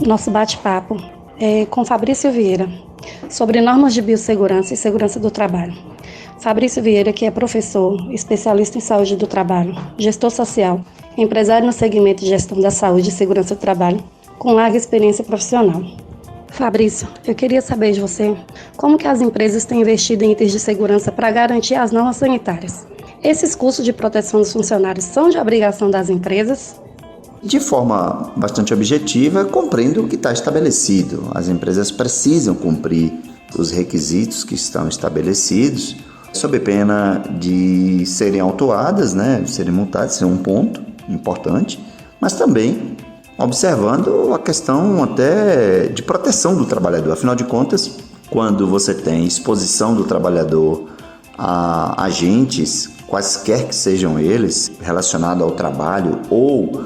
nosso bate-papo com Fabrício Vieira sobre normas de biossegurança e segurança do trabalho. Fabrício Vieira, que é professor, especialista em saúde do trabalho, gestor social, empresário no segmento de gestão da saúde e segurança do trabalho, com larga experiência profissional. Fabrício, eu queria saber de você como que as empresas têm investido em itens de segurança para garantir as normas sanitárias. Esses custos de proteção dos funcionários são de obrigação das empresas? De forma bastante objetiva, compreendo o que está estabelecido. As empresas precisam cumprir os requisitos que estão estabelecidos, sob pena de serem autuadas, de serem multadas, isso é um ponto importante, mas também observando a questão até de proteção do trabalhador. Afinal de contas, quando você tem exposição do trabalhador a agentes, quaisquer que sejam eles, relacionados ao trabalho ou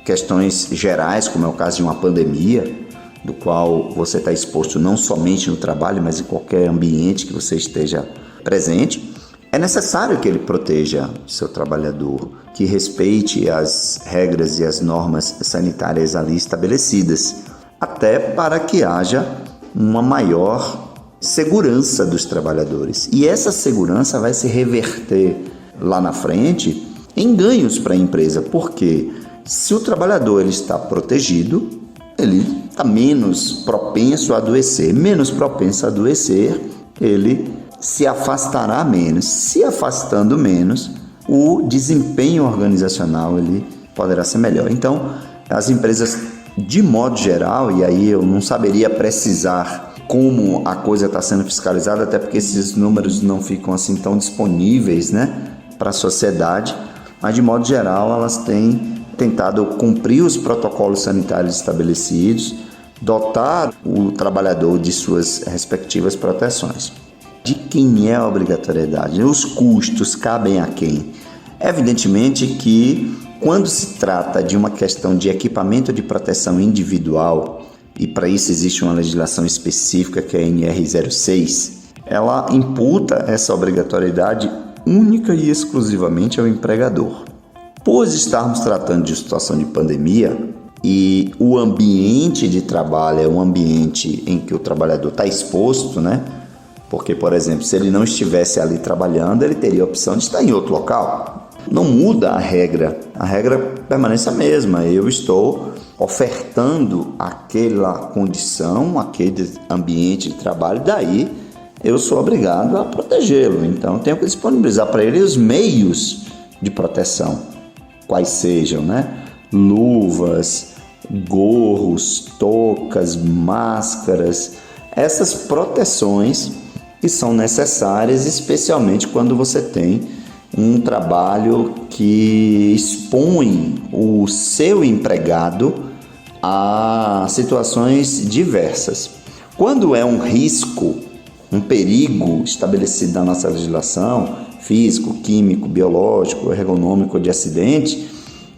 questões gerais, como é o caso de uma pandemia, do qual você está exposto não somente no trabalho, mas em qualquer ambiente que você esteja presente, é necessário que ele proteja o seu trabalhador, que respeite as regras e as normas sanitárias ali estabelecidas, até para que haja uma maior segurança dos trabalhadores. E essa segurança vai se reverter lá na frente em ganhos para a empresa, porque se o trabalhador ele está protegido, ele está menos propenso a adoecer. Menos propenso a adoecer, ele se afastará menos. Se afastando menos, o desempenho organizacional ele poderá ser melhor. Então, as empresas, de modo geral, e aí eu não saberia precisar como a coisa está sendo fiscalizada, até porque esses números não ficam assim tão disponíveis, para a sociedade, mas de modo geral elas têm tentado cumprir os protocolos sanitários estabelecidos, dotar o trabalhador de suas respectivas proteções. De quem é a obrigatoriedade? Os custos cabem a quem? Evidentemente que quando se trata de uma questão de equipamento de proteção individual, e para isso existe uma legislação específica que é a NR06, ela imputa essa obrigatoriedade única e exclusivamente ao empregador. Por estarmos tratando de situação de pandemia e o ambiente de trabalho é um ambiente em que o trabalhador está exposto, Porque, por exemplo, se ele não estivesse ali trabalhando, ele teria a opção de estar em outro local. Não muda a regra permanece a mesma. Eu estou ofertando aquela condição, aquele ambiente de trabalho, daí eu sou obrigado a protegê-lo. Então, tenho que disponibilizar para ele os meios de proteção. Quais sejam, luvas, gorros, toucas, máscaras, essas proteções que são necessárias, especialmente quando você tem um trabalho que expõe o seu empregado a situações diversas. Quando é um risco, um perigo estabelecido na nossa legislação, físico, químico, biológico, ergonômico de acidente,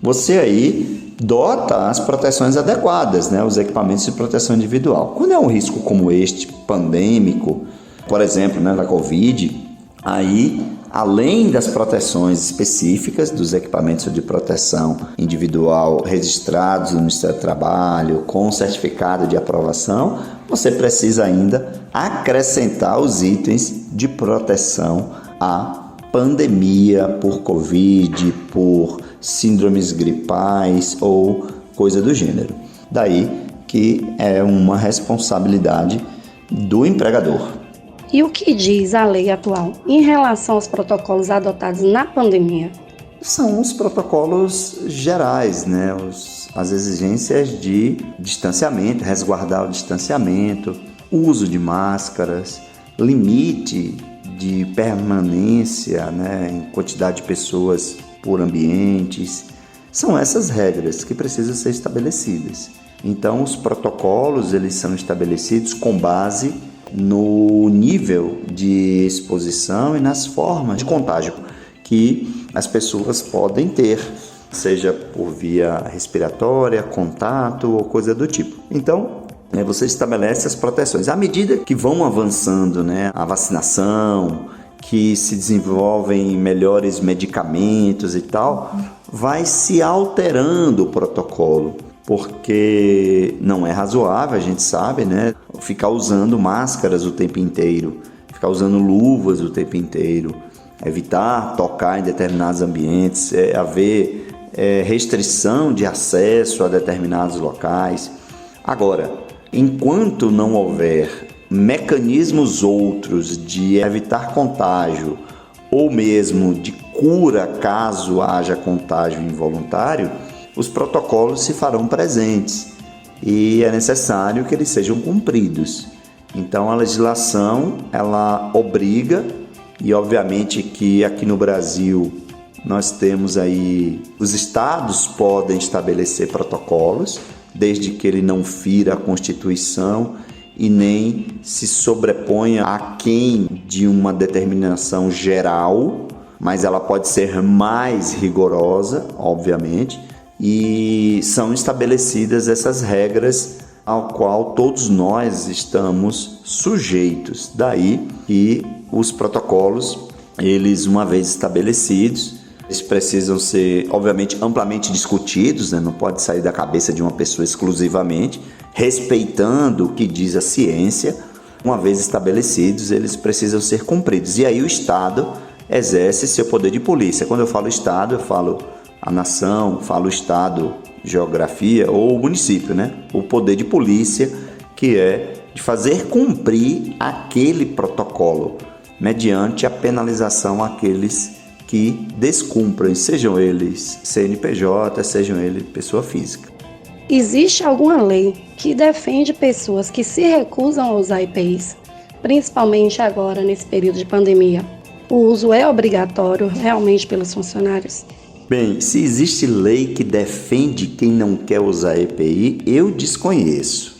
você aí dota as proteções adequadas, os equipamentos de proteção individual. Quando é um risco como este, pandêmico, por exemplo, da Covid, aí, além das proteções específicas dos equipamentos de proteção individual registrados no Ministério do Trabalho, com certificado de aprovação, você precisa ainda acrescentar os itens de proteção à pandemia por Covid, por síndromes gripais ou coisa do gênero. Daí que é uma responsabilidade do empregador. E o que diz a lei atual em relação aos protocolos adotados na pandemia? São os protocolos gerais, as exigências de distanciamento, resguardar o distanciamento, uso de máscaras, limite de permanência, em quantidade de pessoas por ambientes. São essas regras que precisam ser estabelecidas. Então, os protocolos eles são estabelecidos com base no nível de exposição e nas formas de contágio que as pessoas podem ter, seja por via respiratória, contato ou coisa do tipo. Então, você estabelece as proteções. À medida que vão avançando a vacinação, que se desenvolvem melhores medicamentos e tal, vai se alterando o protocolo. porque não é razoável, a gente sabe, né? Ficar usando máscaras o tempo inteiro, ficar usando luvas o tempo inteiro, evitar tocar em determinados ambientes, haver restrição de acesso a determinados locais. Agora, enquanto não houver mecanismos outros de evitar contágio ou mesmo de cura caso haja contágio involuntário, os protocolos se farão presentes e é necessário que eles sejam cumpridos. Então a legislação ela obriga, e obviamente que aqui no Brasil nós temos aí, os estados podem estabelecer protocolos, desde que ele não fira a Constituição e nem se sobreponha aquém de uma determinação geral, mas ela pode ser mais rigorosa, obviamente, e são estabelecidas essas regras ao qual todos nós estamos sujeitos. Daí que os protocolos, eles uma vez estabelecidos, eles precisam ser, obviamente, amplamente discutidos, né? Não pode sair da cabeça de uma pessoa exclusivamente, respeitando o que diz a ciência. Uma vez estabelecidos, eles precisam ser cumpridos. E aí o Estado exerce seu poder de polícia. Quando eu falo Estado, eu falo a nação, falo Estado, geografia ou o município, né? O poder de polícia, que é de fazer cumprir aquele protocolo, mediante a penalização àqueles que descumprem, sejam eles CNPJ, sejam eles pessoa física. Existe alguma lei que defende pessoas que se recusam a usar EPIs, principalmente agora nesse período de pandemia? O uso é obrigatório realmente pelos funcionários? Bem, se existe lei que defende quem não quer usar EPI, eu desconheço.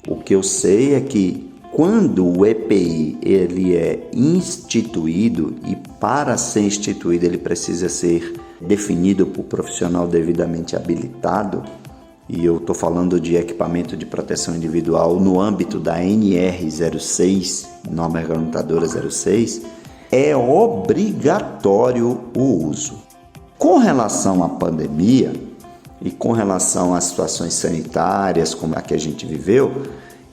O que eu sei é que quando o EPI ele é instituído, e para ser instituído ele precisa ser definido por profissional devidamente habilitado, e eu estou falando de equipamento de proteção individual no âmbito da NR06, norma regulamentadora 06, é obrigatório o uso. Com relação à pandemia e com relação às situações sanitárias como a que a gente viveu,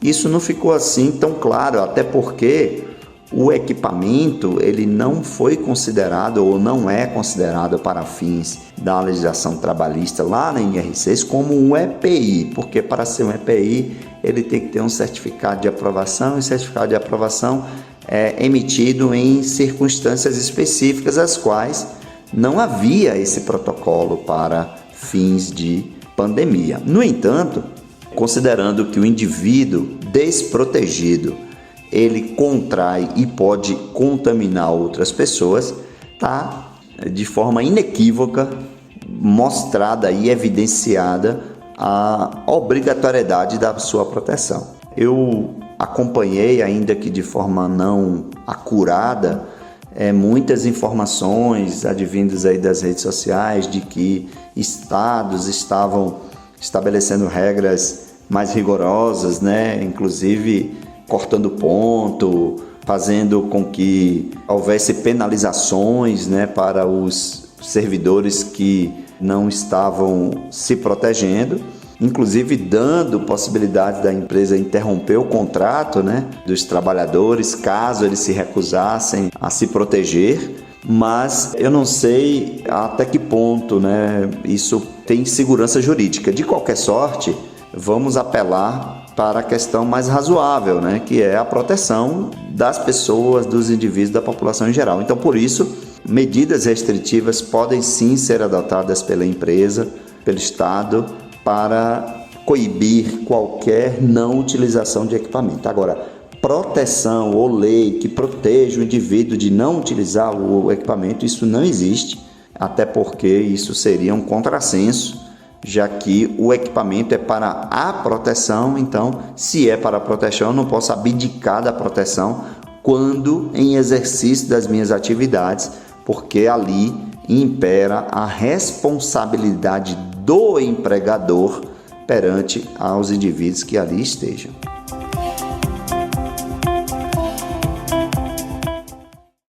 isso não ficou assim tão claro, até porque o equipamento ele não foi considerado ou não é considerado para fins da legislação trabalhista lá na NR6 como um EPI, porque para ser um EPI ele tem que ter um certificado de aprovação, e o certificado de aprovação é emitido em circunstâncias específicas, as quais não havia esse protocolo para fins de pandemia. No entanto, considerando que o indivíduo desprotegido ele contrai e pode contaminar outras pessoas, está de forma inequívoca mostrada e evidenciada a obrigatoriedade da sua proteção. Eu acompanhei, ainda que de forma não acurada, muitas informações advindas aí das redes sociais de que estados estavam estabelecendo regras mais rigorosas, né? Inclusive cortando ponto, fazendo com que houvesse penalizações, né, para os servidores que não estavam se protegendo, inclusive dando possibilidade da empresa interromper o contrato, né, dos trabalhadores caso eles se recusassem a se proteger. Mas eu não sei até que ponto, né, isso tem segurança jurídica. De qualquer sorte, vamos apelar para a questão mais razoável, né, que é a proteção das pessoas, dos indivíduos, da população em geral. Então, por isso, medidas restritivas podem sim ser adotadas pela empresa, pelo Estado, para coibir qualquer não utilização de equipamento. Agora, proteção ou lei que proteja o indivíduo de não utilizar o equipamento, isso não existe, até porque isso seria um contrassenso, já que o equipamento é para a proteção. Então, se é para a proteção, eu não posso abdicar da proteção quando em exercício das minhas atividades, porque ali impera a responsabilidade do empregador perante aos indivíduos que ali estejam.